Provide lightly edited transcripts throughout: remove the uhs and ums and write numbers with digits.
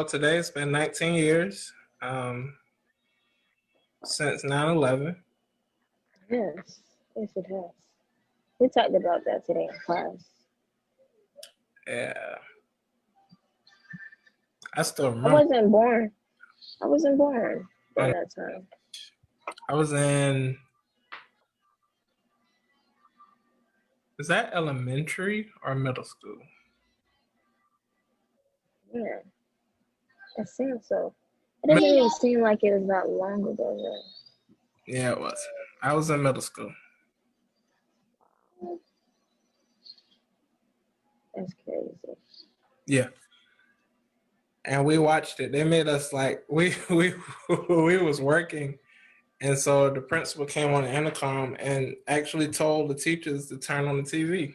So today it's been 19 years since 9/11. Yes, yes, it has. We talked about that today in class. Yeah, I still I remember. wasn't born. I wasn't born Um, during that time. I was in, is that elementary or middle school? Yeah, it seems so. It doesn't even seem like it was that long ago. Yeah, it was. I was in middle school. Though. That's crazy. Yeah. And we watched it. They made us like we was working, and so the principal came on the intercom and actually told the teachers to turn on the TV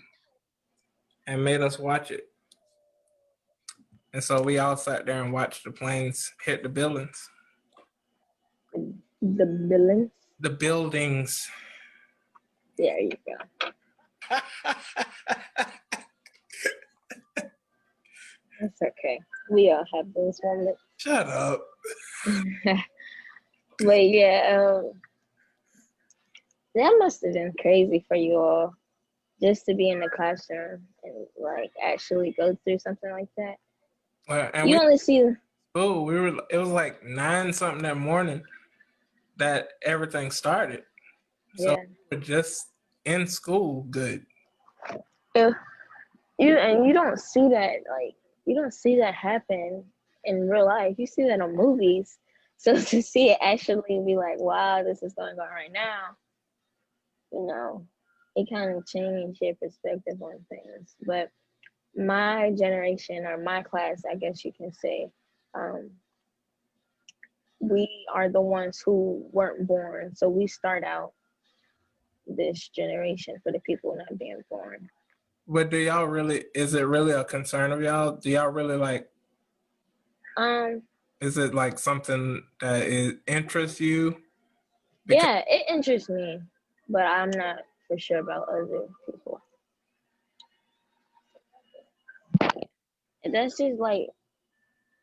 and made us watch it. And so we all sat there and watched the planes hit the buildings. The villains. The buildings. There you go. That's okay. We all have those moments. Shut up. But yeah, that must have been crazy for you all, just to be in the classroom and like actually go through something like that. Well, and You only see. it was like 9 something that morning that everything started. So Yeah. we were just in school good. If you don't see that, like, you don't see that happen in real life. You see that on movies. So to see it actually be like, wow, this is going on right now, it kind of changed your perspective on things. But my generation, or my class, I guess you can say, um, we are the ones who weren't born. So we start out this generation for the people not being born. But is it really a concern of y'all? Do y'all really like, Um, is it like something that interests you? Because yeah, it interests me, but I'm not for sure about other people. And that's just like,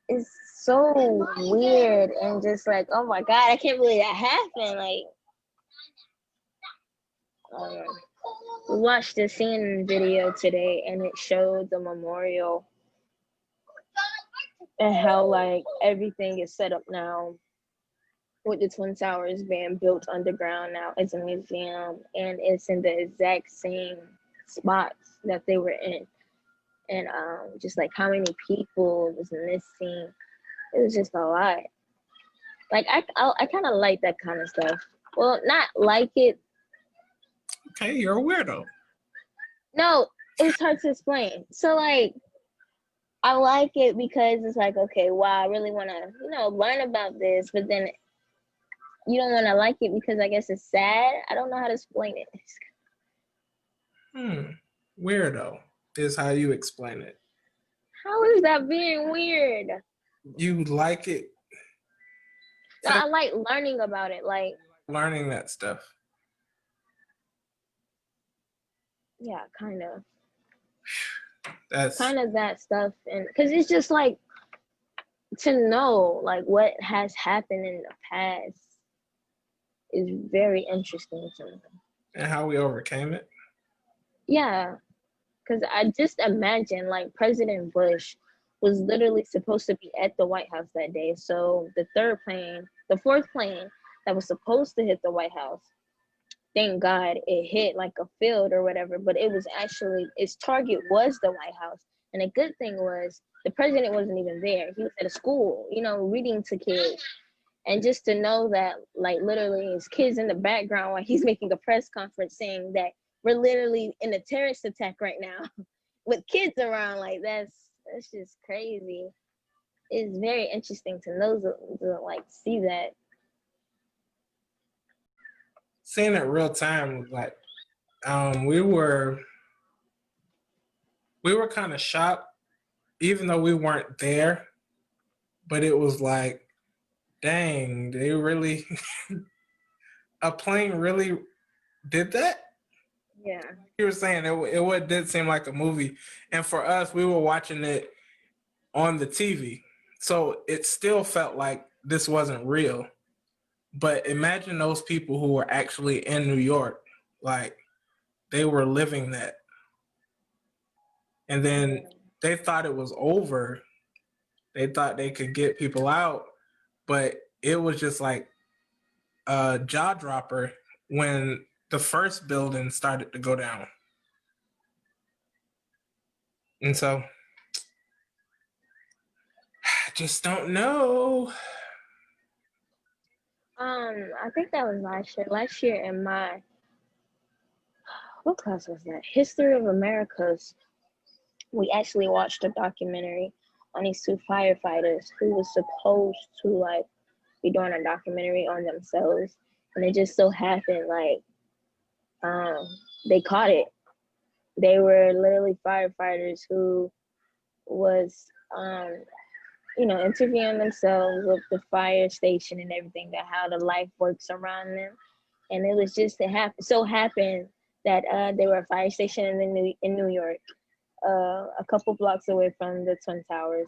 it's so weird and just like, oh my God, I can't believe that happened. Like, we watched the CNN video today and it showed the memorial and how like everything is set up now with the Twin Towers being built underground now. It's a museum and it's in the exact same spots that they were in. And just like how many people was missing. It was just a lot. Like I kind of like that kind of stuff. Well, not like it. okay, you're a weirdo. No, it's hard to explain. So like I like it because it's like, okay, wow, I really want to, learn about this, but then you don't want to like it because I guess it's sad. I don't know how to explain it. Weirdo is how you explain it. How is that being weird? You like it? No, I like learning about it. Like learning that stuff. Yeah, kind of. That's kind of that stuff, and because it's just like to know like what has happened in the past is very interesting to me. And how we overcame it. Yeah, because I just imagine like President Bush was literally supposed to be at the White House that day. So the fourth plane that was supposed to hit the White House, thank God it hit like a field or whatever, but it was actually, its target was the White House. And the good thing was the president wasn't even there. He was at a school, reading to kids. And just to know that, like, literally his kids in the background while he's making a press conference saying that we're literally in a terrorist attack right now with kids around, like, that's just crazy. It's very interesting to know, to like, see that. Seeing it real time was like, we were kind of shocked, even though we weren't there, but it was like, dang, they really, a plane really did that? Yeah. You were saying did seem like a movie. And for us, we were watching it on the TV. So it still felt like this wasn't real. But imagine those people who were actually in New York, like they were living that. And then they thought it was over. They thought they could get people out, but it was just like a jaw dropper when the first building started to go down. And so I just don't know. I think that was last year. Last year in my what class was that? History of Americas. We actually watched a documentary on these two firefighters who was supposed to like be doing a documentary on themselves, and it just so happened like they caught it. They were literally firefighters who was interviewing themselves with the fire station and everything, that how the life works around them. And it was just so happened that they were a fire station in New York, a couple blocks away from the Twin Towers,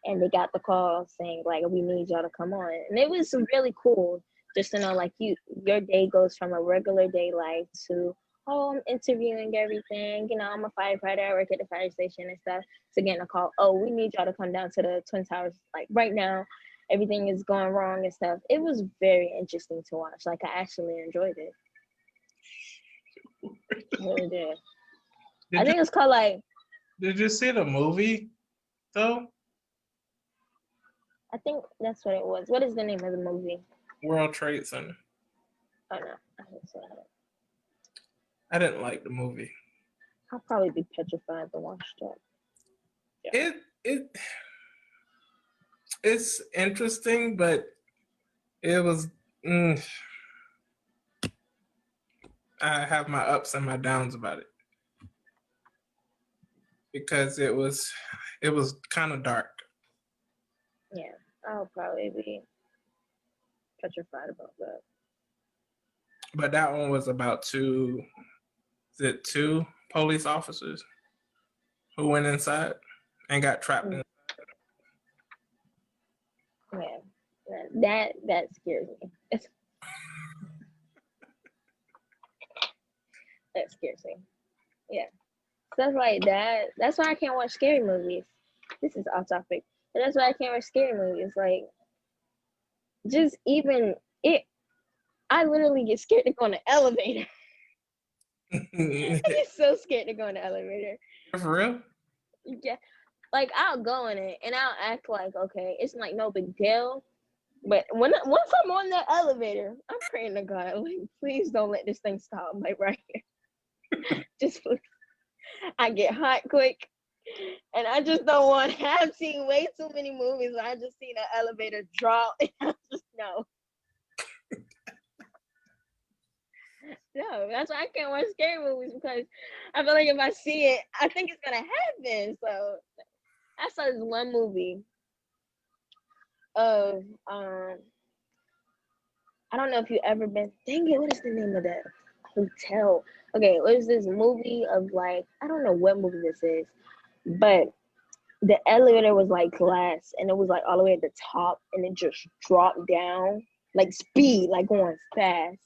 and they got the call saying like, we need y'all to come on. And it was really cool just to know like your day goes from a regular day life to, oh, I'm interviewing everything, I'm a firefighter, I work at the fire station and stuff, to getting a call, oh, we need y'all to come down to the Twin Towers like right now, everything is going wrong and stuff. It was very interesting to watch. Like I actually enjoyed it. I really did. I think it's called like. Did you see the movie though? I think that's what it was. What is the name of the movie? World Trade Center. Oh no, I haven't seen it. I didn't like the movie. I'll probably be petrified to watch that. Yeah. It's interesting, but it was. I have my ups and my downs about it because it was kind of dark. Yeah, I'll probably be petrified about that. But that one was about two police officers who went inside and got trapped in. Yeah, that scares me. That scares me. Yeah, stuff like that. That's why I can't watch scary movies. This is off topic, but that's why I can't watch scary movies. Like, just even it, I literally get scared to go in the elevator. I get so scared to go in the elevator. For real? Yeah, like I'll go in it and I'll act like, okay, it's like no big deal. But once I'm on the elevator, I'm praying to God, like, please don't let this thing stop, like right here. Just please. I get hot quick, and I just don't want. I've seen way too many movies where I just seen an elevator drop, and I just know. No, that's why I can't watch scary movies, because I feel like if I see it, I think it's gonna happen. So I saw this one movie of I don't know if you ever been. Dang it, what is the name of that hotel? Okay, it was this movie of like, I don't know what movie this is, but the elevator was like glass, and it was like all the way at the top, and it just dropped down like speed, like going fast.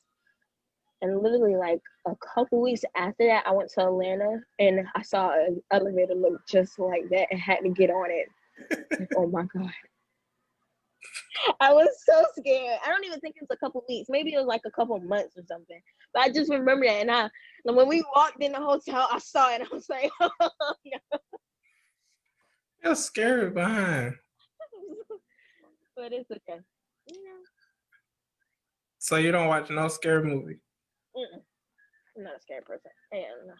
And literally like a couple weeks after that, I went to Atlanta and I saw an elevator look just like that and had to get on it. Like, oh my God. I was so scared. I don't even think it was a couple weeks. Maybe it was like a couple months or something. But I just remember that. And when we walked in the hotel, I saw it. And I was like, oh no. You're scary behind. But it's okay. So you don't watch no scary movie? I'm not a scary person. And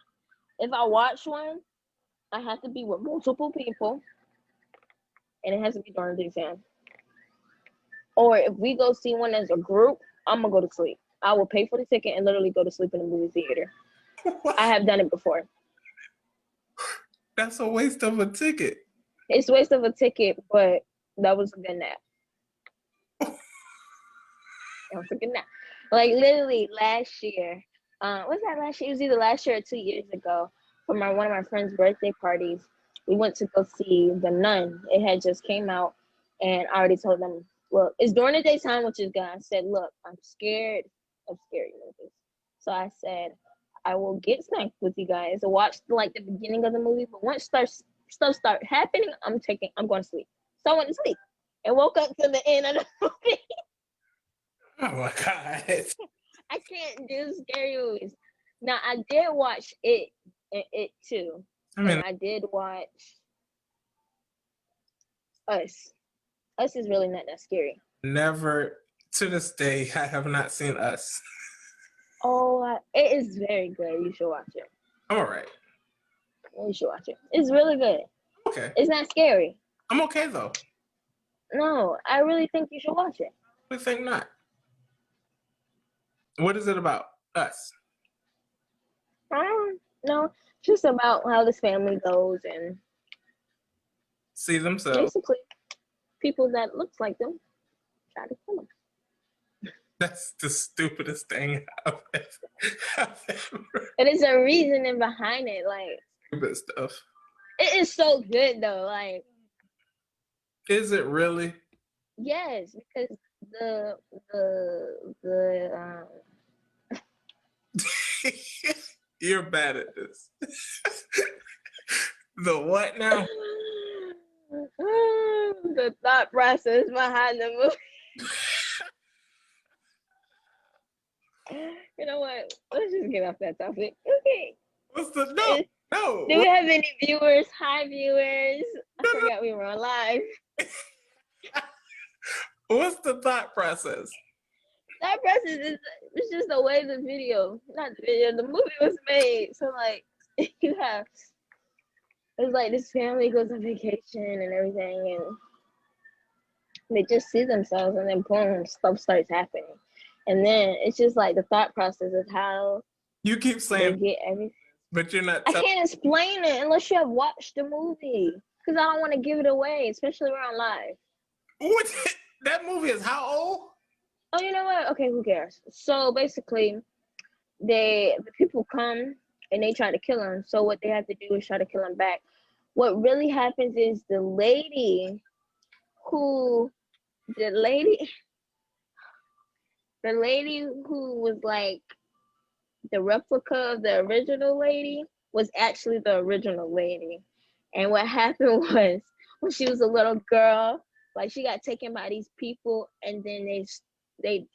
if I watch one, I have to be with multiple people. And it has to be during the exam. Or if we go see one as a group, I'm going to go to sleep. I will pay for the ticket and literally go to sleep in the movie theater. What? I have done it before. That's a waste of a ticket. It's a waste of a ticket, but that was a good nap. That was a good nap. Like literally last year, was that last year? It was either last year or 2 years ago. For one of my friend's birthday parties, we went to go see The Nun. It had just came out, And I already told them, look, it's during the daytime, which is good. I said, look, I'm scared of scary movies. So I said, I will get snack with you guys and watch like the beginning of the movie. But once stuff start happening, I'm going to sleep. So I went to sleep and woke up to the end of the movie. Oh my God. I can't do scary movies. Now I did watch it too. I mean, And I did watch Us. Us is really not that scary. never to this day, I have not seen Us. Oh, it is very good. You should watch it. All right. You should watch it. It's really good. Okay. It's not scary. I'm okay though. No, I really think you should watch it. I think not. What is it about? Us. No, just about how this family goes and See themselves. basically people that looks like them try to kill them. That's the stupidest thing I've ever. It is a reasoning behind it. Like, Stupid stuff. it is so good though. Like, is it really? Yes, because the You're bad at this. The what now? the thought process behind the movie. You know what? Let's just get off that topic. Okay. What's the no? Do we have any viewers? Hi, viewers. I forgot we were on live. What's the thought process? That process is it's just the way the video, not the video, the movie was made. So like you have it's like this family goes on vacation and everything and they just see themselves and then boom, stuff starts happening. And then it's just like the thought process of how you keep saying they get everything. But you're not I can't explain it unless you have watched the movie. Because I don't want to give it away, especially around live. What? That movie is how old? Oh, you know what? Okay, who cares? So basically, the people come and they try to kill him. So what they have to do is try to kill him back. What really happens is the lady who was like the replica of the original lady was actually the original lady. And what happened was when she was a little girl, like she got taken by these people and then they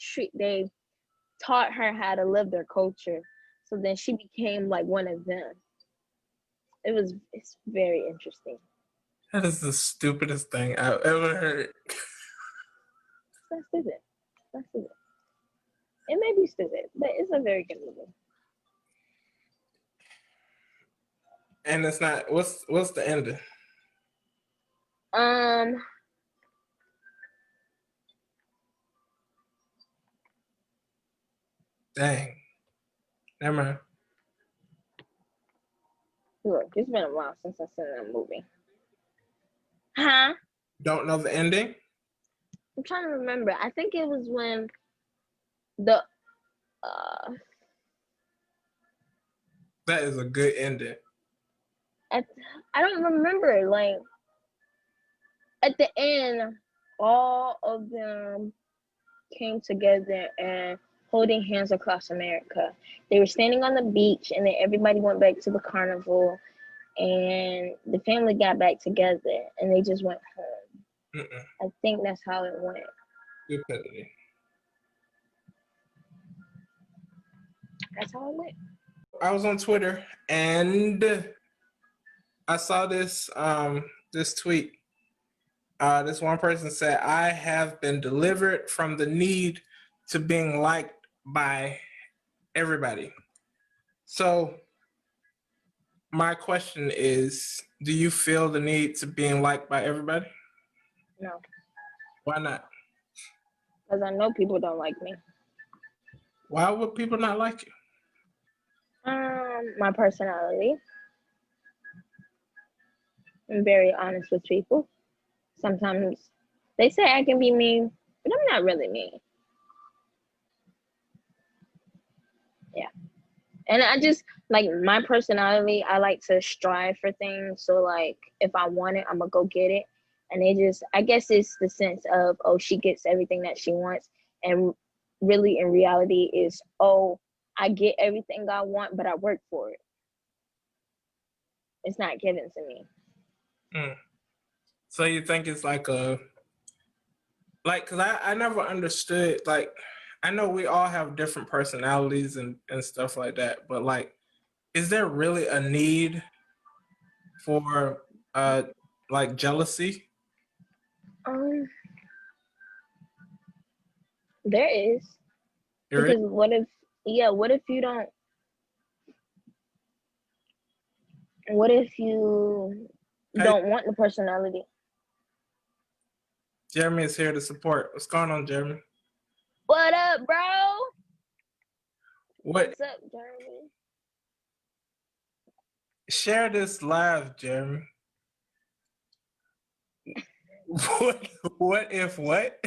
taught her how to live their culture. So then she became like one of them. It's very interesting. That is the stupidest thing I've ever heard. That's stupid. That's stupid. It may be stupid, but it's a very good movie. And it's not what's the ending? Dang. Never mind. Look, it's been a while since I've seen that movie. Huh? Don't know the ending? I'm trying to remember. I think it was when the That is a good ending. I don't remember. Like at the end, all of them came together and holding hands across America. They were standing on the beach, and then everybody went back to the carnival, and the family got back together, and they just went home. I think that's how it went. Stupidity. That's how it went. I was on Twitter and I saw this this tweet. This one person said, "I have been delivered from the need to being liked by everybody." So my question is, do you feel the need to being liked by everybody? No. Why not? Because I know people don't like me. Why would people not like you? My personality. I'm very honest with people. Sometimes they say I can be mean, but I'm not really mean. Yeah. And I just, like, my personality, I like to strive for things. So, like, if I want it, I'm going to go get it. And they just, I guess it's the sense of, oh, she gets everything that she wants. And really in reality is, oh, I get everything I want, but I work for it. It's not given to me. Mm. So you think it's like because I never understood, like, I know we all have different personalities and stuff like that, but like, is there really a need for like jealousy? Um, there is. There is? Because what if, yeah, what if you Hey, don't want the personality? Jeremy is here to support. What's going on, Jeremy? What up, bro? What? What's up, Jeremy? Share this live, Jeremy. What? What if what?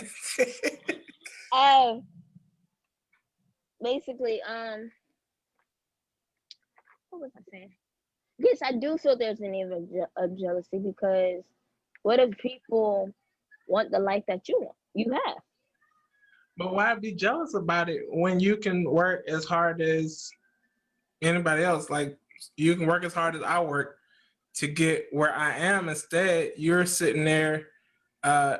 Um, basically, what was I saying? Yes, I do feel there's a need of jealousy because what if people want the life that you have? But why be jealous about it when you can work as hard as anybody else? Like, you can work as hard as I work to get where I am. Instead, you're sitting there uh,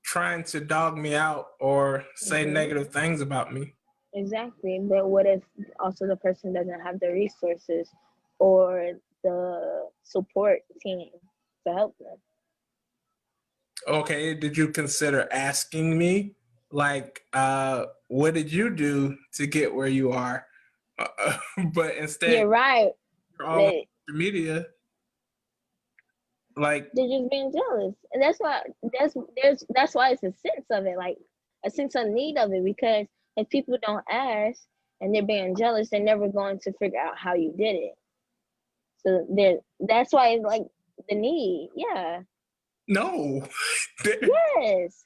trying to dog me out or say Mm-hmm. negative things about me. Exactly. But what if also the person doesn't have the resources or the support team to help them? Okay, did you consider asking me, like, what did you do to get where you are? But instead, You're right. you're all on They social media. Like, they're just being jealous, and that's why it's a sense of it, like a sense of need of it. Because if people don't ask and they're being jealous, they're never going to figure out how you did it. So that's why it's like the need. Yeah. no, Yes.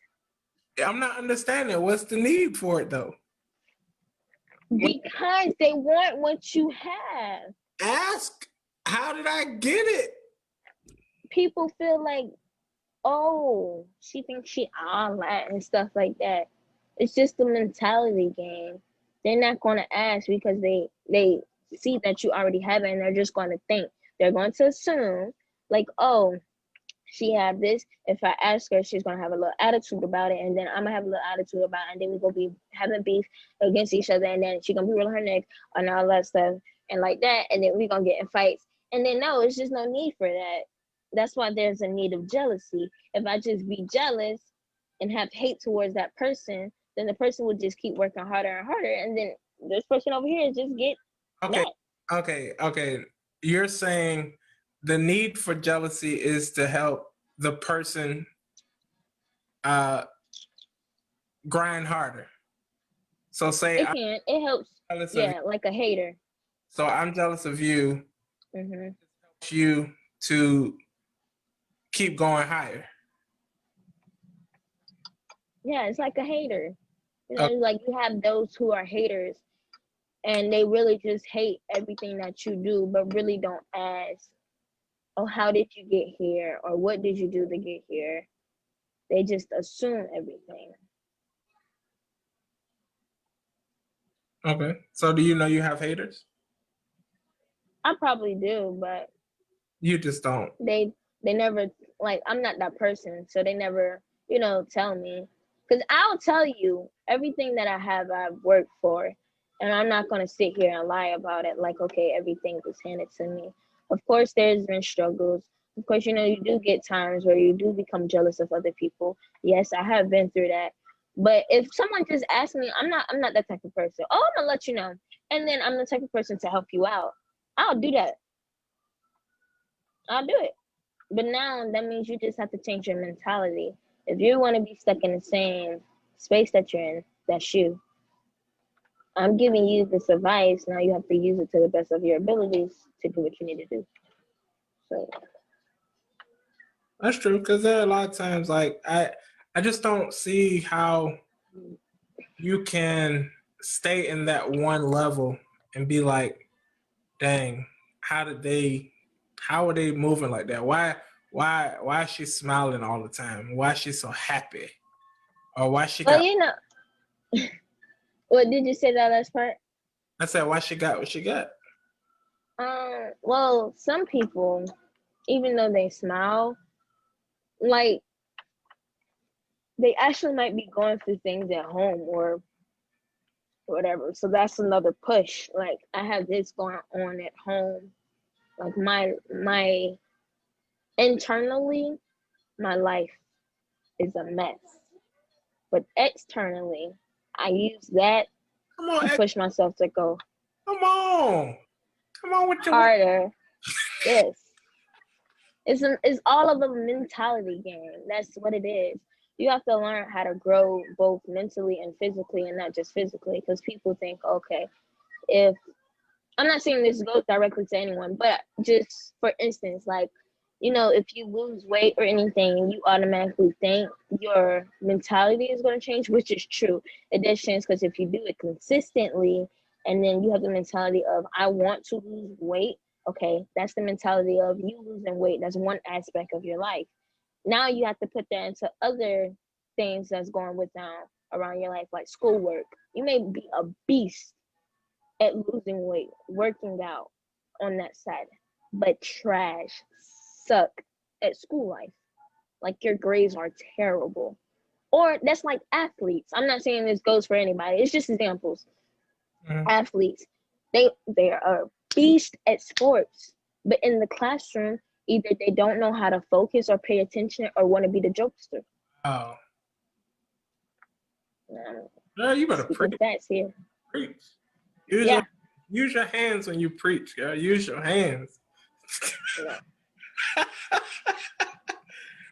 I'm not understanding. What's the need for it though? Because they want what you have. Ask, how did I get it? People feel like, oh, she thinks she all that and stuff like that. It's just a mentality game. They're not going to ask because they see that you already have it, and they're just going to think. They're going to assume like, oh, she have this. If I ask her, she's gonna have a little attitude about it, and then I'm gonna have a little attitude about it, and then we're gonna be having beef against each other, and then she's gonna be rolling her neck and all that stuff and like that, and then we're gonna get in fights. And then no, it's just no need for that. That's why there's a need of jealousy. If I just be jealous and have hate towards that person, then the person would just keep working harder and harder, and then this person over here just get Okay, mad. okay. You're saying the need for jealousy is to help the person uh, grind harder. So say It I'm can. It helps. jealous of you. Yeah, like a hater. So I'm jealous of you. Hmm. Helps you to keep going higher. Yeah, it's like a hater. You know, Okay. like you have those who are haters and they really just hate everything that you do, but really don't ask, oh, how did you get here? Or what did you do to get here? They just assume everything. Okay. So do you know you have haters? I probably do, but You just don't. they never, like, I'm not that person, so they never, tell me. Because I'll tell you everything that I have, I've worked for, and I'm not going to sit here and lie about it like, okay, everything was handed to me. Of course there's been struggles. Of course, you do get times where you do become jealous of other people. Yes, I have been through that. But if someone just asks me, I'm not that type of person. Oh, I'm gonna let you know, and then I'm the type of person to help you out. I'll do that. I'll do it. But now that means you just have to change your mentality. If you want to be stuck in the same space that you're in, that's you. I'm giving you this advice. Now you have to use it to the best of your abilities to do what you need to do. So, That's true, because there are a lot of times like I just don't see how you can stay in that one level and be like, dang, how are they moving like that? why is she smiling all the time? Why is she so happy? Or why she Well, got? what did you say that last part? I said why she got what she got. Well, some people, even though they smile, like they actually might be going through things at home or whatever. So that's another push. Like I have this going on at home. Like my internally, my life is a mess. But externally, I use that Come on, to X, push myself to go come on, come on with your. harder. Yes. It's all of a mentality game. That's what it is. You have to learn how to grow both mentally and physically and not just physically because people think, okay, if I'm not saying this goes directly to anyone, but just for instance, like, if you lose weight or anything, you automatically think your mentality is going to change, which is true. It does change because if you do it consistently and then you have the mentality of, I want to lose weight, okay, that's the mentality of you losing weight. That's one aspect of your life. Now you have to put that into other things that's going with down around your life, like schoolwork. You may be a beast at losing weight, working out on that side, but trash, suck at school life. Like your grades are terrible. Or that's like athletes. I'm not saying this goes for anybody. It's just examples. Mhm. Athletes, they are a beast at sports, but in the classroom, either they don't know how to focus or pay attention or want to be the jokester. Oh, Um, girl, you better Speaking preach. facts here. Preach. Use your Yeah. use your hands when you preach, girl. Use your hands. Yeah.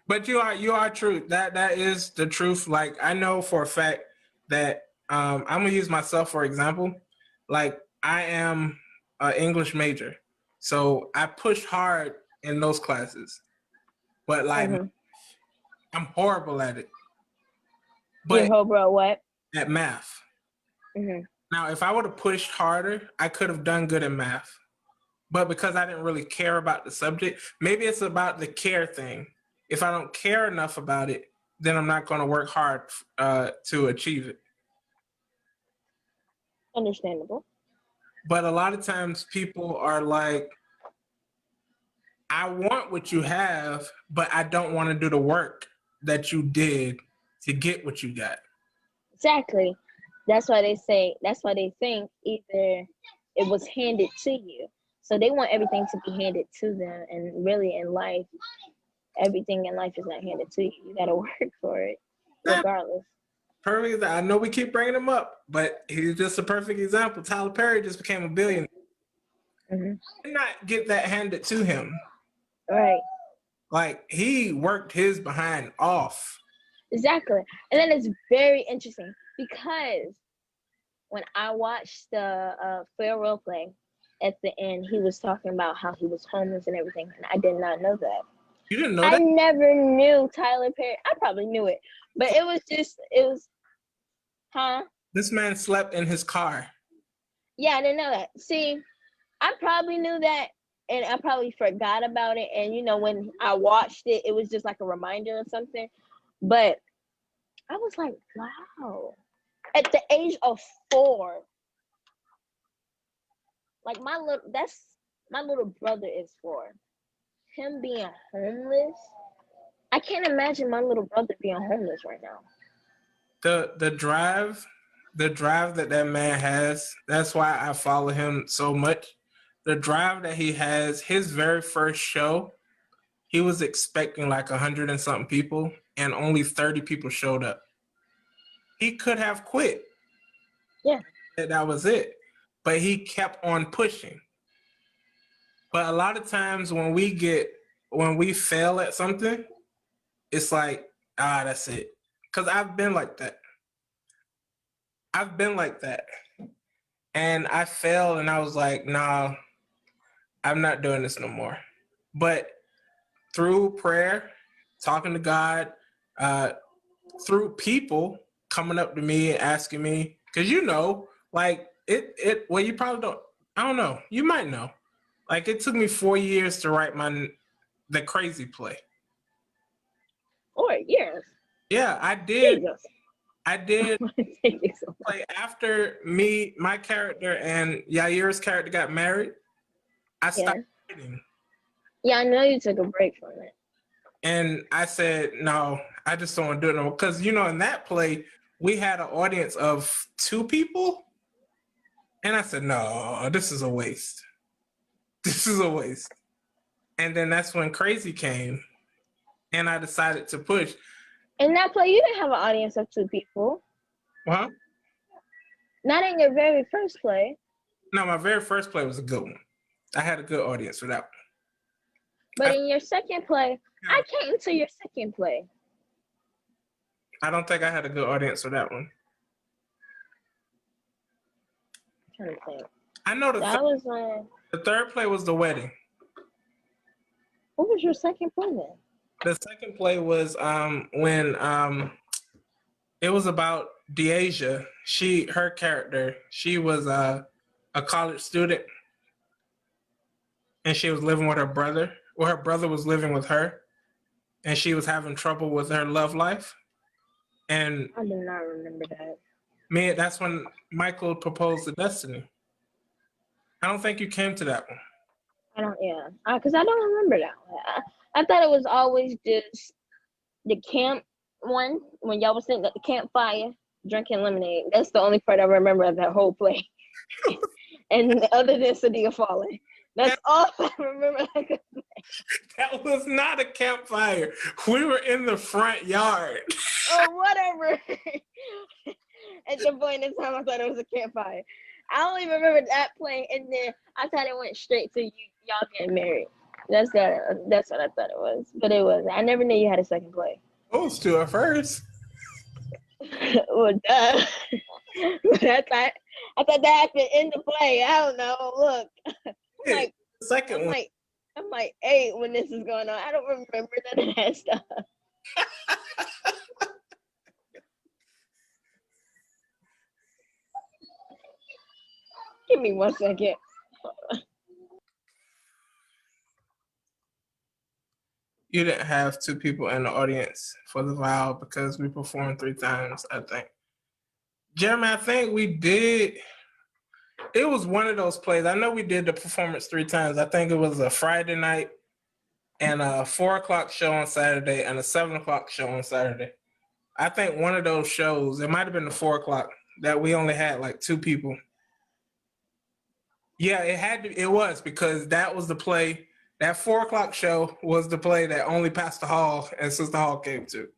But you are true. That is the truth. Like I know for a fact that I'm gonna use myself for example. Like I am an English major, so I pushed hard in those classes. But like Mm-hmm. I'm horrible at it. Your But whole bro, what? at math. Mm-hmm. Now, if I would have pushed harder, I could have done good in math. But because I didn't really care about the subject, maybe it's about the care thing. If I don't care enough about it, then I'm not going to work hard to achieve it. Understandable. But a lot of times people are like, I want what you have, but I don't want to do the work that you did to get what you got. Exactly. That's why they think either it was handed to you. So they want everything to be handed to them. And really in life, everything in life is not handed to you. You got to work for it, That regardless. perfect. I know we keep bringing him up, but he's just a perfect example. Tyler Perry just became a billionaire. Hmm. Did not get that handed to him. Right. Like he worked his behind off. Exactly. And then it's very interesting because when I watched the farewell play at the end, he was talking about how he was homeless and everything. And I did not know that. You didn't know I that? never knew Tyler Perry. I probably knew it, but it was, huh? This man slept in his car. Yeah, I didn't know that. See, I probably knew that, and I probably forgot about it. And when I watched it, it was just like a reminder or something. But I was like, wow. At the age of 4, like my little brother is 4. Him being homeless, I can't imagine my little brother being homeless right now. The drive that man has. That's why I follow him so much. The drive that he has. His very first show, he was expecting like 100 and something people, and only 30 people showed up. He could have quit. Yeah. That was it. But he kept on pushing. But a lot of times when we fail at something, it's like, that's it. Because I've been like that. I've been like that. And I failed and I was like, nah, I'm not doing this no more. But through prayer, talking to God, uh, through people coming up to me and asking me, because like well, you probably don't, I don't know, you might know. Like it took me 4 years to write the crazy play. years. Yeah, I did. Jesus. I did Thank you so much. play after my character and Yair's character got married. I Yeah. stopped writing. Yeah, I know you took a break from it. And I said, no, I just don't want to do it no more. Because, in that play, we had an audience of 2 people. And I said, no, this is a waste. This is a waste. And then that's when Crazy came. And I decided to push. In that play, you didn't have an audience of 2 people. Huh? Not in your very first play. No, my very first play was a good one. I had a good audience for that one. But in your second play, I came to your second play. I don't think I had a good audience for that one. I'm trying to think. I know the the third play was the wedding. What was your second play then? The second play was when it was about Deasia. Her character, she was a college student, and she was living with her brother. Well, her brother was living with her, and she was having trouble with her love life. And I do not remember that. that's when Michael proposed to Destiny. I don't think you came to that one. Because I don't remember that one. I thought it was always just the camp one when y'all was sitting at the campfire drinking lemonade. That's the only part I remember of that whole play. And other than Sadia falling, that's all I remember. That was not a campfire. We were in the front yard. Or whatever. At the point in time, I thought it was a campfire. I only remember that play, and then I thought it went straight to y'all getting married. That's what I thought it was, but it wasn't. I never knew you had a second play. Those 2 at first. Well, duh. But I thought that happened in the play. I don't know. Look, I'm like, the second one. I'm like 8 when this is going on. I don't remember none of that stuff. Give me 1 second. You didn't have 2 people in the audience for the vow because we performed 3 times, I think. Jeremy, I think we did. It was one of those plays. I know we did the performance 3 times. I think it was a Friday night and a 4:00 show on Saturday and a 7:00 show on Saturday. I think one of those shows, it might have been the 4:00, that we only had like 2 people. Yeah, it was because that was the play. That 4:00 show was the play that only Pastor Hall and Sister Hall came to.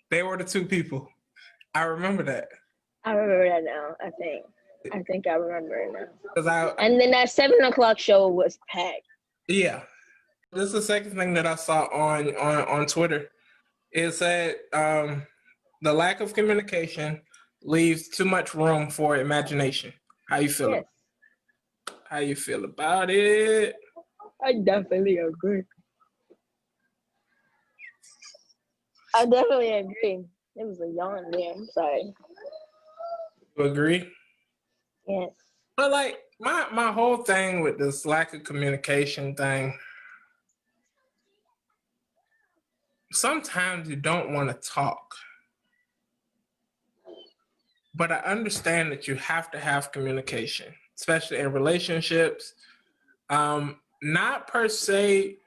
They were the 2 people. I remember that. I remember that now. I think I remember it now. And then that 7:00 show was packed. Yeah, this is the second thing that I saw on Twitter. It said the lack of communication leaves too much room for imagination. How you feel? Yes. How you feel about it? I definitely agree. I definitely agree. It was a yawn there. I'm sorry. You agree? Yes. But like my whole thing with this lack of communication thing, sometimes you don't want to talk. But I understand that you have to have communication, especially in relationships. Not per se.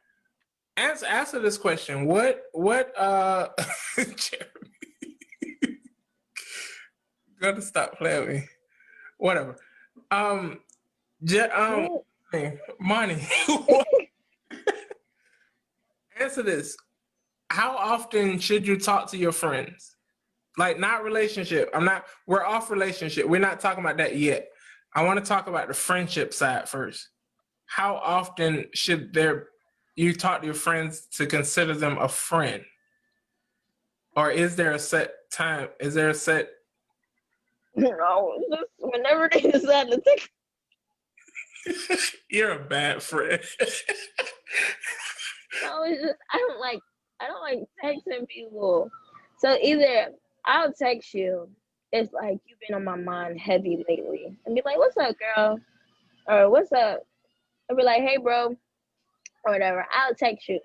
Answer this question. What Jeremy, gotta stop playing with me. Whatever. Money. Answer this. How often should you talk to your friends? Like, not relationship. We're off relationship. We're not talking about that yet. I want to talk about the friendship side first. How often should you talk to your friends to consider them a friend? Or is there a set time? Is there a set? No, just whenever they decide to take. You're a bad friend. No, it's just I don't like texting people. So either I'll text you, it's like you've been on my mind heavy lately, and be like, "What's up, girl?" Or "What's up?" I'll be like, "Hey, bro," or whatever. I'll text you.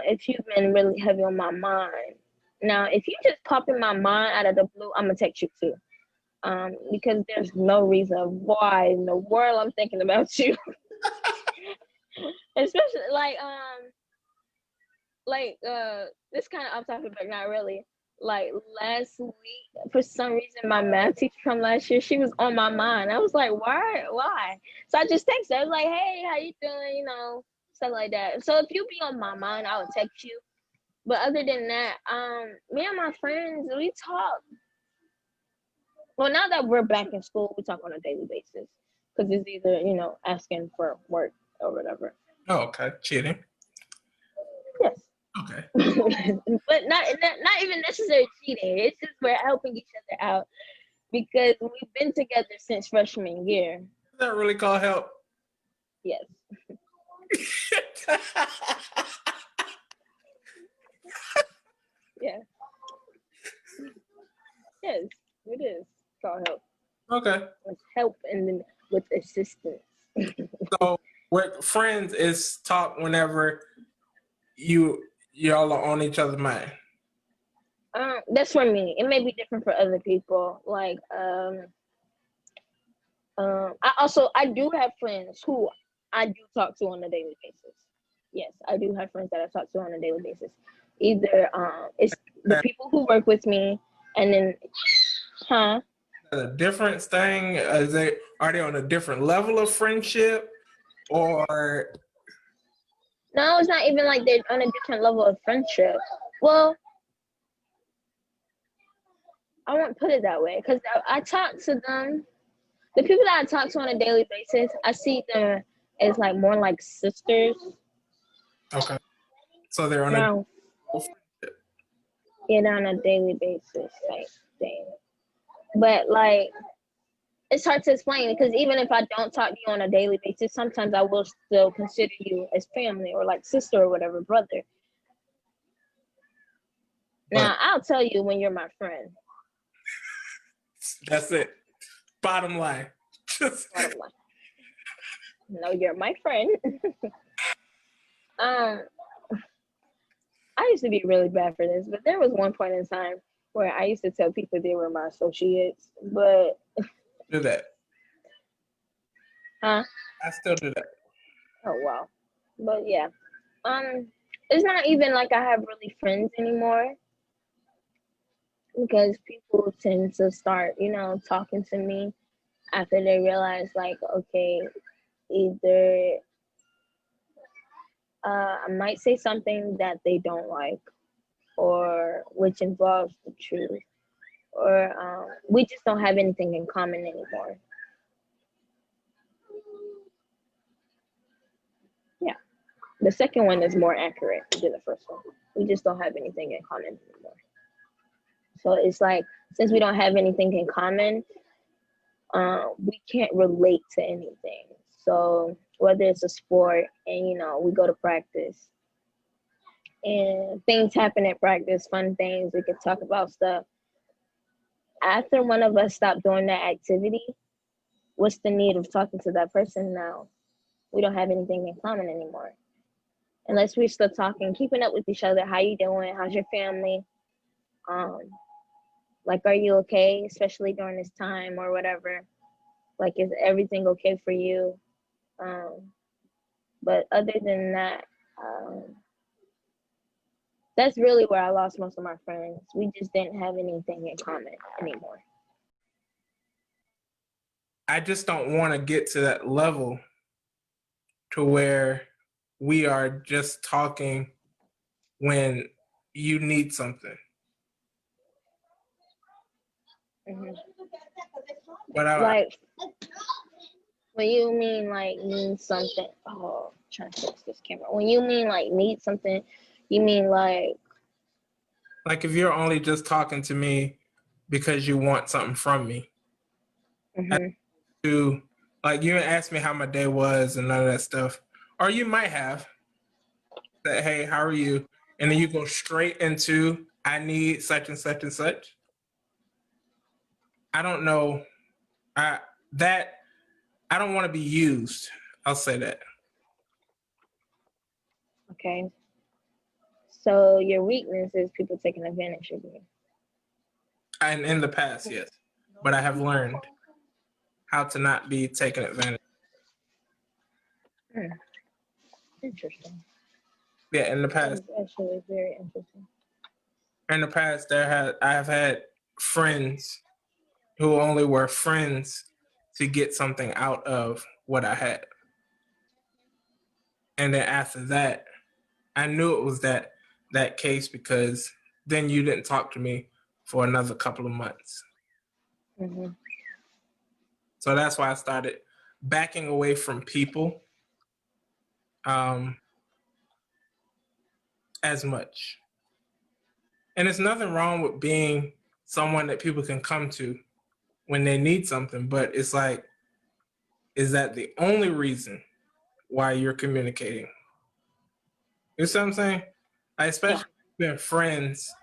if you've been really heavy on my mind. Now, if you just pop in my mind out of the blue, I'm gonna text you too. Because there's no reason why in the world I'm thinking about you. Especially this kind of off topic, but not really. Like last week, for some reason, my math teacher from last year, she was on my mind. I was like, why? So I just texted her. I was like, hey, how you doing? You know, stuff like that. So if you be on my mind, I would text you. But other than that, me and my friends, we talk. Well, now that we're back in school, we talk on a daily basis because it's either asking for work or whatever. Oh, okay. Cheating. Yes. Okay. But not even necessarily cheating. It's just we're helping each other out because we've been together since freshman year. Is that really called help? Yes. Yeah. Yes, it is called help. Okay. It's help and then with assistance. So with friends is talk whenever y'all are on each other's mind. That's for me. It may be different for other people. Like, I do have friends who I do talk to on a daily basis. Yes, I do have friends that I talk to on a daily basis. Either it's the people who work with me, and then, A different thing? Are they on a different level of friendship, or no, it's not even like they're on a different level of friendship. Well, I won't put it that way because I talk to them. The people that I talk to on a daily basis, I see them as like more like sisters. okay? So they're on Now, a friendship. on a daily basis type thing. But like, it's hard to explain because even if I don't talk to you on a daily basis, sometimes I will still consider you as family or like sister or whatever, brother. Now, I'll tell you when you're my friend. That's it. Bottom line. Bottom line. No, you're my friend. I used to be really bad for this, but there was one point in time where I used to tell people they were my associates, but Do that. I still do that. Oh wow. But yeah. It's not even like I have really friends anymore because people tend to start, talking to me after they realize like, okay, either I might say something that they don't like or which involves the truth or we just don't have anything in common anymore. Yeah. The second one is more accurate than the first one. We just don't have anything in common anymore. So it's like, since we don't have anything in common, we can't relate to anything. So whether it's a sport and, we go to practice and things happen at practice, fun things, we could talk about stuff. After one of us stop doing that activity, what's the need of talking to that person now? We don't have anything in common anymore. Unless we're still talking, keeping up with each other. How you doing? How's your family? Like, are you okay? Especially during this time or whatever. Like, is everything okay for you? But other than that, that's really where I lost most of my friends. We just didn't have anything in common anymore. I just don't want to get to that level to where we are just talking when you need something. Mm-hmm. But like, when you mean like need something, I'm trying to fix this camera. When you mean like need something, you mean like if you're only just talking to me because you want something from me, mm-hmm. to like you asked me how my day was and none of that stuff, or you might have that, hey, how are you? And then you go straight into I need such and such and such. I don't know. I don't want to be used. I'll say that. Okay. So your weakness is people taking advantage of you. And in the past, yes. But I have learned how to not be taken advantage. Hmm. Interesting. Yeah, in the past. That's actually very interesting. In the past, I have had friends who only were friends to get something out of what I had. And then after that, I knew it was that case because then you didn't talk to me for another couple of months. Mm-hmm. So that's why I started backing away from people as much. And there's nothing wrong with being someone that people can come to when they need something, but it's like, is that the only reason why you're communicating? You see what I'm saying? I especially been friends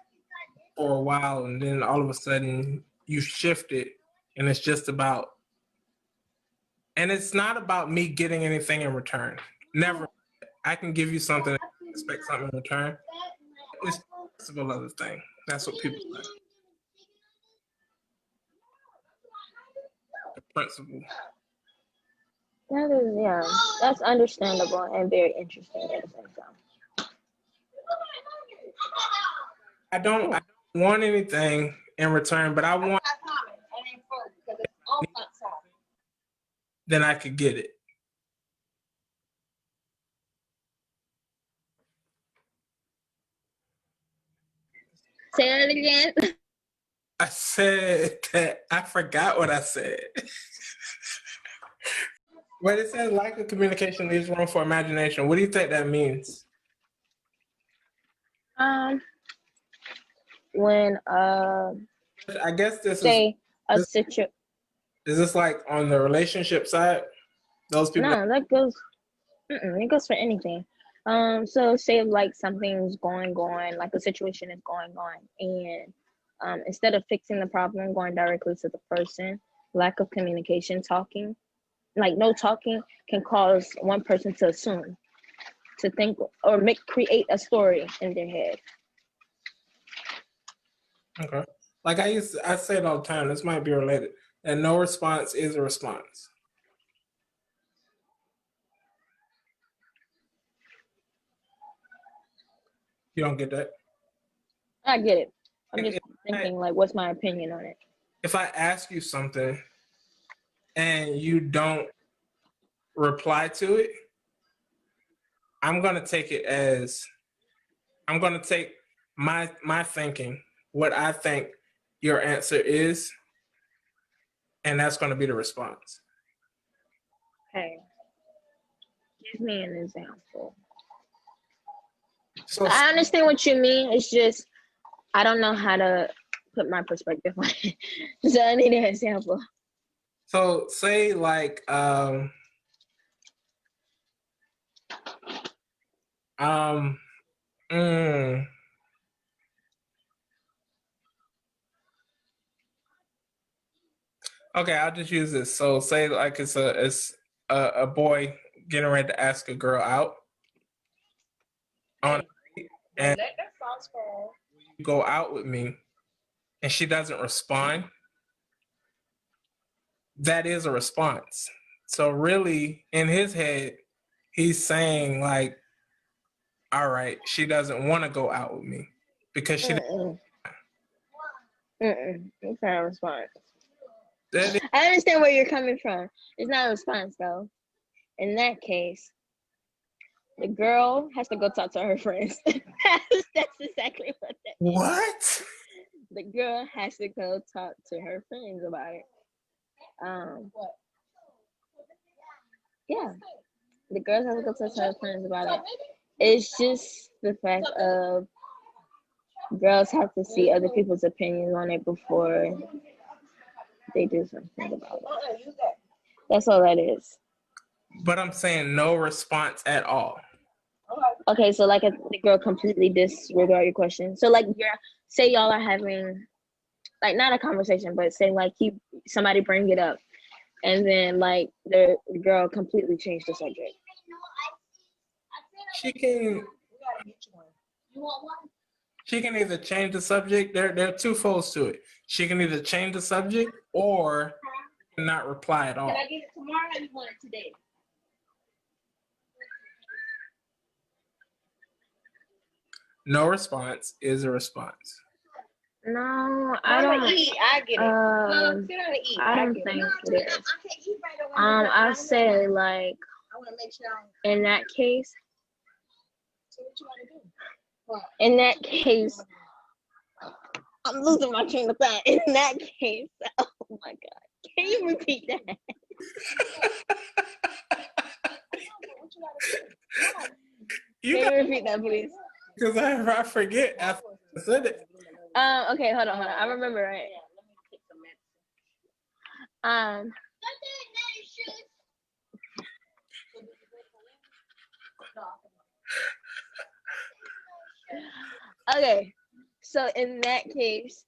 for a while, and then all of a sudden you shift it, and it's just about, and it's not about me getting anything in return. Never. I can give you something, expect something in return. It's the principle of the thing. That's what people say. The principle. That is, yeah, that's understandable and very interesting at the same time. I don't want anything in return, but I want, then I could get it. Say that again. I said that I forgot what I said. When it says lack of communication leaves room for imagination, what do you think that means? When I guess say a this situation. is this like on the relationship side? Those people. No, that goes. It goes for anything. So say like something's going on, like a situation is going on, and instead of fixing the problem, going directly to the person, lack of communication, talking, like no talking can cause one person to assume, to think, or create a story in their head. Okay. Like I say it all the time. This might be related. And no response is a response. You don't get that? I get it. I'm just If thinking like, what's my opinion on it? if I ask you something and you don't reply to it, I'm gonna take it as, I'm gonna take my thinking, what I think your answer is, and that's gonna be the response. Hey, give me an example. So I understand what you mean. It's just I don't know how to put my perspective on it. So I need an example. so say like um mm, okay, I'll just use this. So say like it's a boy getting ready to ask a girl out on a date, and you go out with me and she doesn't respond, that is a response. So really in his head, he's saying like, all right, she doesn't want to go out with me because she Mm-mm. It's not a response. that is, I understand where you're coming from. It's not a response though. In that case, the girl has to go talk to her friends. That's exactly what that means. what? The girl has to go talk to her friends about it. What? Yeah, the girls have to go talk to her friends about it. It's just the fact of girls have to see other people's opinions on it before they do something about it. That's all that is. But I'm saying no response at all. Okay, so like the girl completely disregard your question. So like say y'all are having like not a conversation, but say like somebody bring it up, and then like the girl completely changed the subject. She can She can either change the subject. There are two folds to it. She can either change the subject or not reply at all. Can I get it tomorrow or you want it today? No response is a response. No, I don't. Eat. I get it. Sit down and eat. I don't think it is. I'll say like in that case. In that case, I'm losing my train of thought. In that case, oh my God, can you repeat that? You can you repeat that, please? Because I forget after I said it. Okay, hold on. I remember right. Okay, so in that case,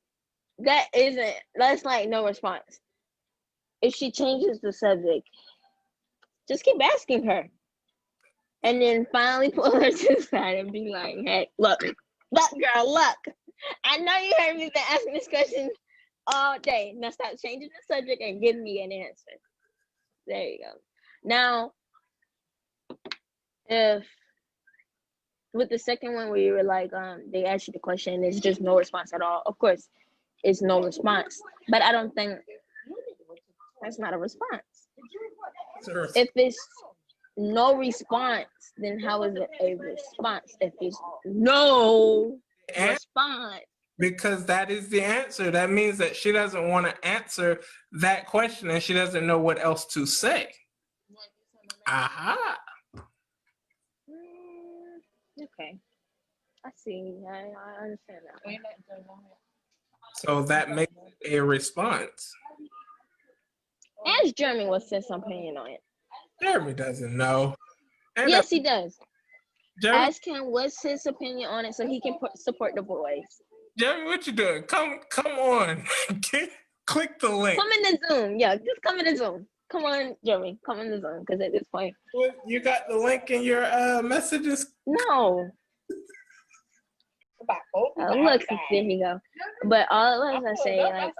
that's like no response. If she changes the subject, just keep asking her. And then finally pull her to the side and be like, hey, look, girl, look. I know you heard me been asking this question all day. Now stop changing the subject and give me an answer. There you go. Now, if with the second one where you were like, they asked you the question and it's just no response at all, of course, it's no response. But I don't think that's not a response. If it's no response, then how is it a response if it's no response? Because that is the answer. That means that she doesn't want to answer that question and she doesn't know what else to say. Aha. Okay. I see. I understand that. So that makes it a response. Ask Jeremy what's his opinion on it. Jeremy doesn't know. And yes, he does. Jeremy, ask him what's his opinion on it so he can support the boys. Jeremy, what you doing? Come on. Click the link. Come in the Zoom. Yeah, just come in the Zoom. Come on, Jeremy. Come in the Zoom because at this point. You got the link in your messages? No. Look, there you go. But all of us, I say, like,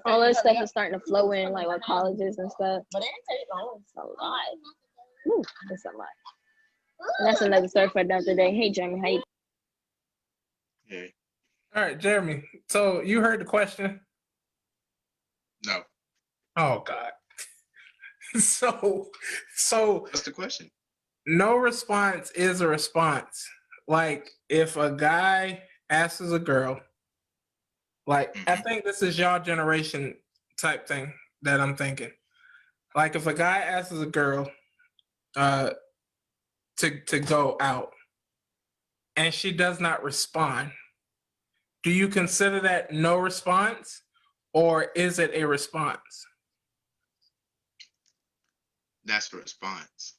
all that stuff is starting to flow in, like with colleges and stuff. But it ain't take long. It's a lot. Ooh, that's a lot. And that's another story for another day. Hey, Jeremy, how you? Hey. All right, Jeremy. So you heard the question? No. Oh God. So. What's the question? No response is a response. Like if a guy asks a girl, like I think this is y'all generation type thing that I'm thinking. Like if a guy asks a girl to go out and she does not respond, do you consider that no response or is it a response? That's a response.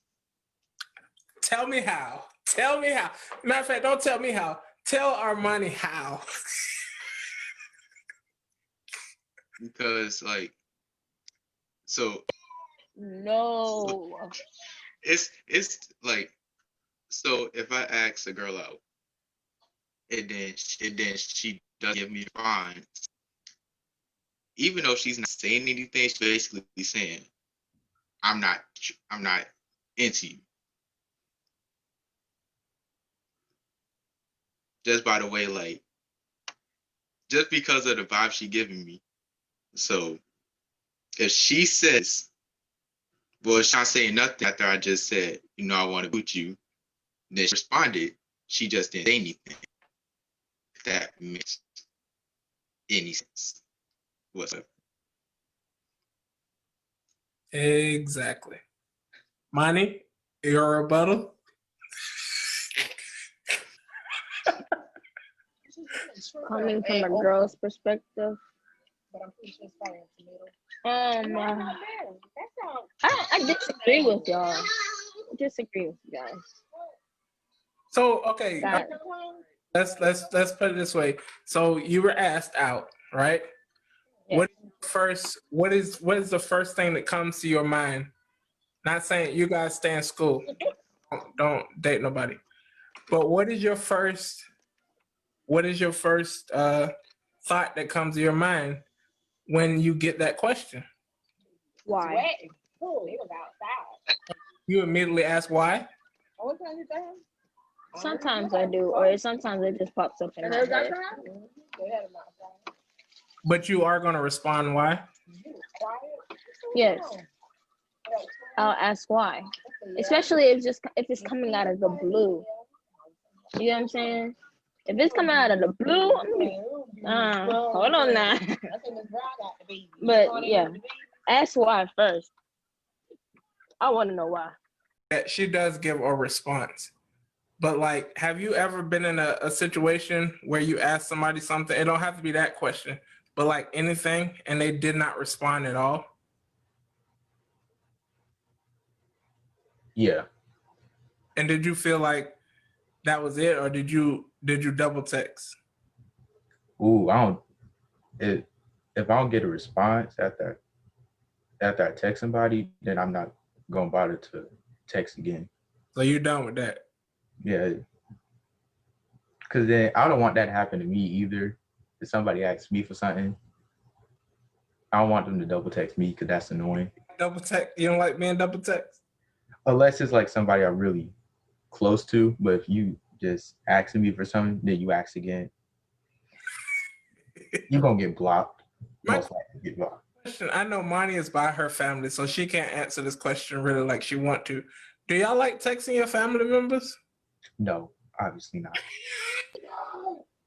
Tell me how. Tell me how. Matter of fact, don't tell me how. Tell Armoni how. Because like, so. No. It's like, so if I ask a girl out, and then she does give me a response, even though she's not saying anything, she's basically saying, I'm not into you. Just by the way, like, just because of the vibe she giving me. So if she says, well, she's not saying nothing after I just said, I want to boot you, then she responded, she just didn't say anything. If that makes any sense whatsoever. Exactly. Money, your rebuttal? Coming from a girl's perspective. I disagree with y'all. So okay, let's put it this way. So you were asked out, right? Yeah. What is the first thing that comes to your mind? Not saying you guys stay in school. Don't date nobody. But what is your first thought that comes to your mind when you get that question? Why? You immediately ask why? Sometimes I do, or sometimes it just pops up in my head. But you are going to respond why? Yes, I'll ask why, especially if it's coming out of the blue. You know what I'm saying? If it's coming out of the blue, hold on now. But yeah, ask why first. I want to know why. She does give a response. But like, have you ever been in a situation where you ask somebody something? It don't have to be that question, but like anything, and they did not respond at all? Yeah. And did you feel like that was it, or did you double text? Ooh, if I don't get a response after I text somebody, then I'm not gonna bother to text again. So you're done with that? Yeah. Cause then I don't want that to happen to me either. If somebody asks me for something, I don't want them to double text me because that's annoying. Double text? You don't like being double text? Unless it's like somebody I'm really close to, but if you just asking me for something, then you ask again, you're gonna get blocked. Most likely get blocked. I know Monty is by her family, so she can't answer this question really like she want to. Do y'all like texting your family members? No, obviously not.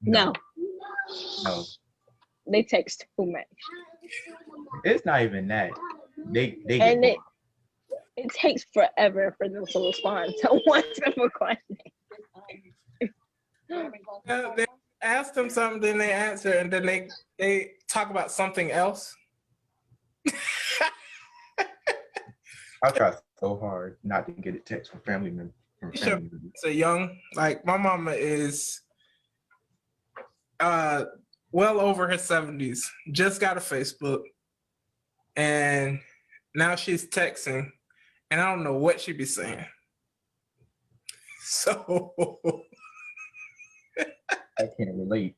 No. They text too much. It's not even that. They And get it takes forever for them to respond to one simple question. They ask them something, then they answer, and then they talk about something else. I try so hard not to get a text from family members. So young, like my mama is well over her 70s, just got a Facebook, and now she's texting, and I don't know what she'd be saying. So I can't relate.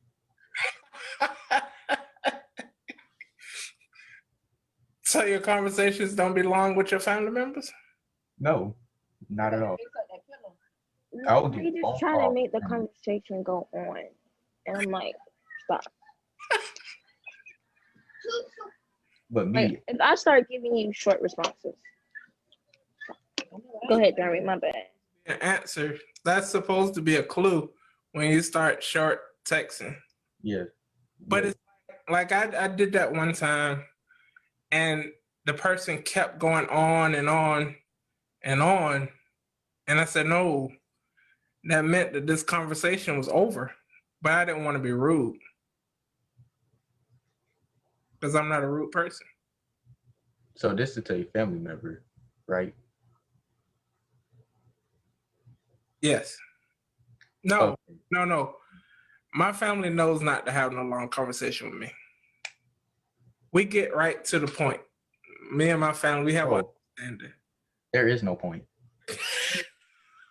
So your conversations don't be long with your family members? No, not at all. No, they just trying to make the conversation go on. And I'm like, stop. But me, Like, if I start giving you short responses. Go ahead, Jeremy, my bad. An answer, that's supposed to be a clue when you start short texting. yeah. But it's like I did that one time, and the person kept going on and on and on. And I said, no, that meant that this conversation was over. But I didn't want to be rude, because I'm not a rude person. So this is to your family member, right? Yes. No, Okay. no. My family knows not to have no long conversation with me. We get right to the point. Me and my family, we have understanding. There is no point.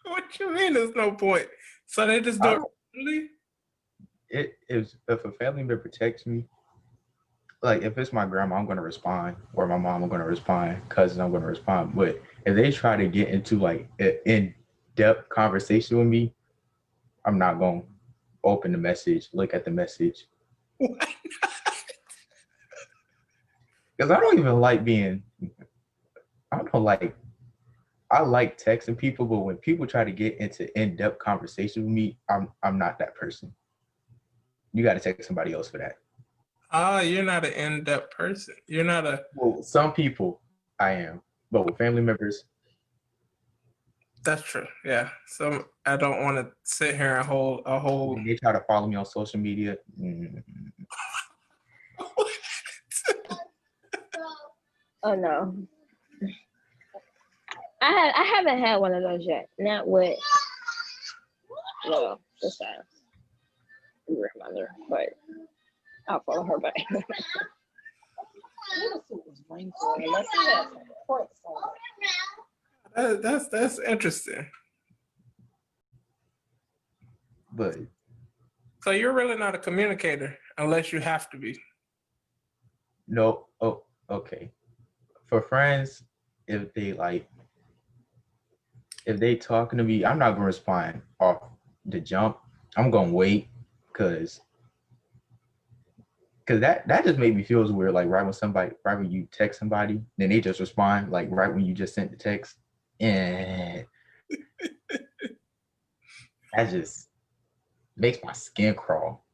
What you mean there's no point? So they just do it? If a family member texts me, like if it's my grandma, I'm gonna respond, or my mom, I'm gonna respond, cousin, I'm gonna respond. But if they try to get into like an in-depth conversation with me, I'm not gonna open the message, look at the message. Because I don't even like I like texting people, but when people try to get into in-depth conversation with me, I'm not that person. You got to text somebody else for that. Oh, you're not an in-depth person. You're not a. Well, some people I am, but with family members. That's true. Yeah. So I don't want to sit here and hold a whole. When they try to follow me on social media. Oh no. I haven't had one of those yet. Not with this grandmother, but I'll follow her back. That's interesting. But So you're really not a communicator unless you have to be. no, oh, okay. For friends, if they talking to me, I'm not gonna respond off the jump. I'm gonna wait because that just made me feel weird. Like right when you text somebody, then they just respond like right when you just sent the text, and that just makes my skin crawl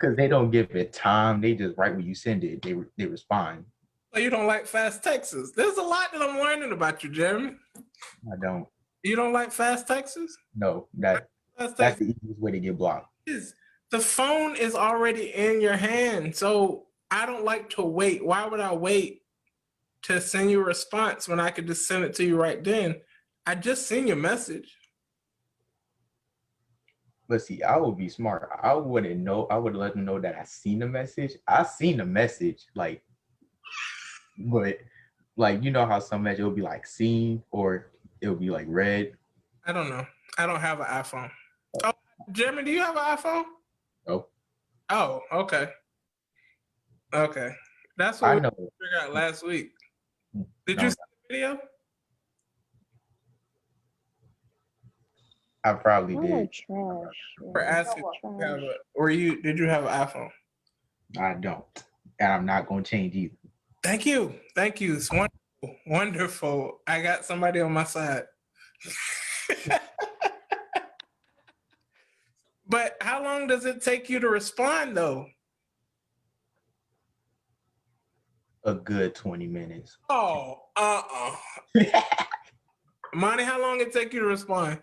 because they don't give it time. They just right when you send it, they respond. So you don't like fast texts. There's a lot that I'm learning about you, Jeremy. I don't. You don't like fast texts? No, Fast that's texts the easiest way to get blocked. is the phone is already in your hand. So I don't like to wait. Why would I wait to send you a response when I could just send it to you right then? I just seen your message. But see, I would be smart. I wouldn't know. I would let them know that I seen the message. I seen the message, like, but like you know how some message will be like seen or it'll be like read. I don't know. I don't have an iPhone. Oh, Jeremy, do you have an iPhone? No, Oh, okay. Okay. That's what I we know. figured out last week. Did No, you see the video? I probably Y'all are did. trash. We're asking, did you have an iPhone? I don't, and I'm not gonna change either. Thank you. Thank you. It's wonderful. Wonderful. I got somebody on my side. But how long does it take you to respond though? A good 20 minutes. Oh, Monty, how long it take you to respond?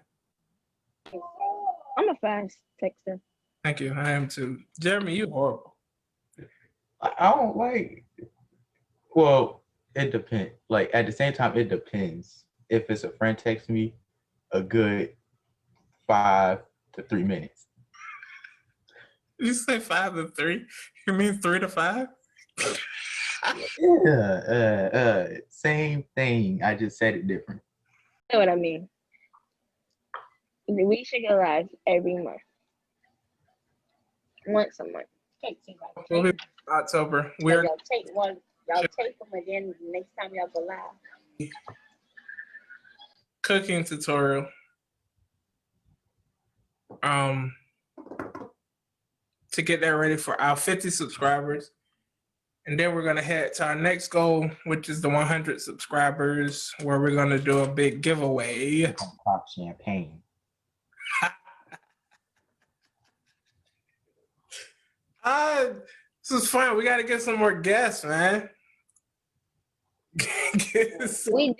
I'm a fast texter. Thank you. I am too. Jeremy, you horrible. I don't like. Well, it depends. Like at the same time, it depends. If it's a friend text me, a good 5 to 3 minutes. You say 5 to 3? You mean 3 to 5? Yeah, same thing. I just said it different. You know what I mean? We should go live every month. Once a month. We'll be October. Y'all take one. Y'all take them, and then next time y'all go live. Cooking tutorial. To get that ready for our 50 subscribers. And then we're going to head to our next goal, which is the 100 subscribers, where we're going to do a big giveaway. Pop champagne. This is fun. We got to get some more guests, man. We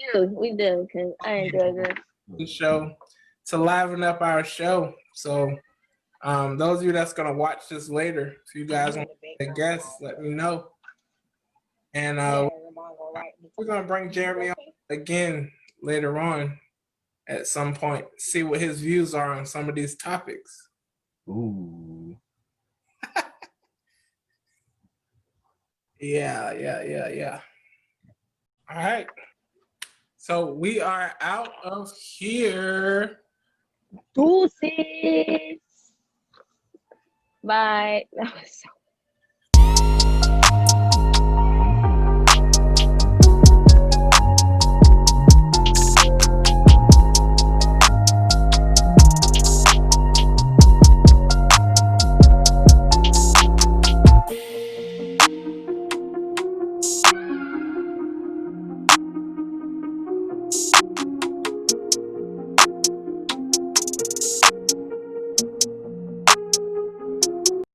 do, because I enjoy this. The show to liven up our show. So those of you that's going to watch this later, if you guys want to be a guest, let me know. And we're going to bring Jeremy on again later on at some point, see what his views are on some of these topics. Ooh. Yeah. All right. So we are out of here. Deuces. Bye. That was so